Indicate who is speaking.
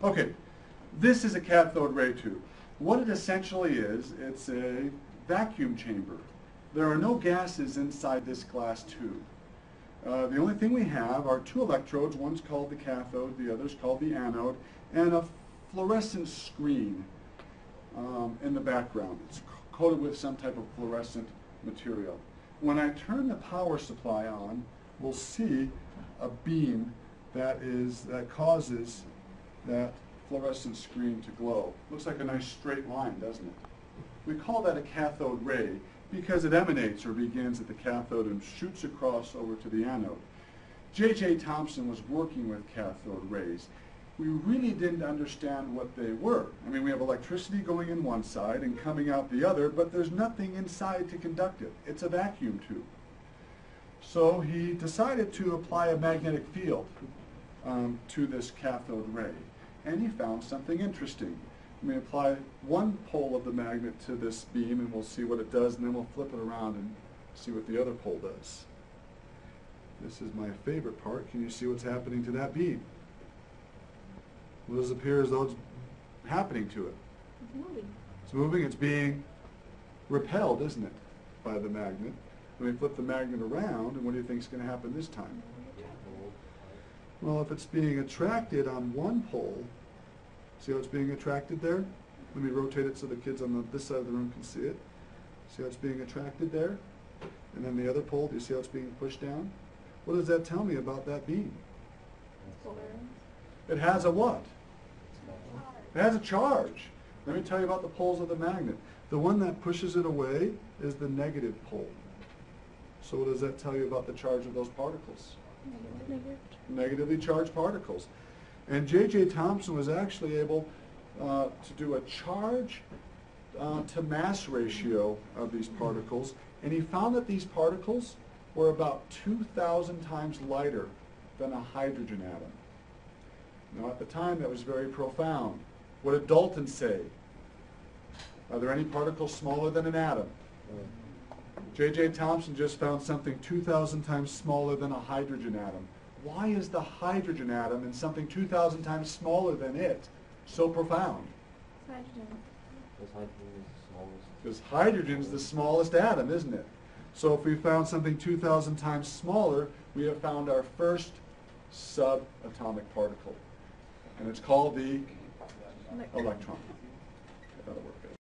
Speaker 1: Okay, this is a cathode ray tube. What it essentially is, it's a vacuum chamber. There are no gases inside this glass tube. The only thing we have are two electrodes, one's called the cathode, the other's called the anode, and a fluorescent screen in the background. It's coated with some type of fluorescent material. When I turn the power supply on, we'll see a beam that causes that fluorescent screen to glow. Looks like a nice straight line, doesn't it? We call that a cathode ray because it emanates or begins at the cathode and shoots across over to the anode. J.J. Thomson was working with cathode rays. We really didn't understand what they were. I mean, we have electricity going in one side and coming out the other, but there's nothing inside to conduct it. It's a vacuum tube. So he decided to apply a magnetic field to this cathode ray, and he found something interesting. We apply one pole of the magnet to this beam and we'll see what it does, and then we'll flip it around and see what the other pole does. This is my favorite part. Can you see what's happening to that beam? Well, it appears as though it's happening to it.
Speaker 2: It's moving.
Speaker 1: It's moving. It's being repelled, isn't it, by the magnet. When we flip the magnet around, and what do you think is going to happen this time? Well, if it's being attracted on one pole, see how it's being attracted there? Let me rotate it so the kids on this side of the room can see it. See how it's being attracted there? And then the other pole, do you see how it's being pushed down? What does that tell me about that beam? It has a what? It has a charge. Let me tell you about the poles of the magnet. The one that pushes it away is the negative pole. So what does that tell you about the charge of those particles?
Speaker 2: Negative.
Speaker 1: Negatively charged particles. And J.J. Thomson was actually able to do a charge to mass ratio of these particles, and he found that these particles were about 2,000 times lighter than a hydrogen atom. Now at the time that was very profound. What did Dalton say? Are there any particles smaller than an atom? J.J. Thomson just found something 2,000 times smaller than a hydrogen atom. Why is the hydrogen atom and something 2,000 times smaller than it so profound?
Speaker 2: Hydrogen.
Speaker 1: Because hydrogen is the smallest atom, isn't it? So if we found something 2,000 times smaller, we have found our first subatomic particle. And it's called the electron. That'll work good.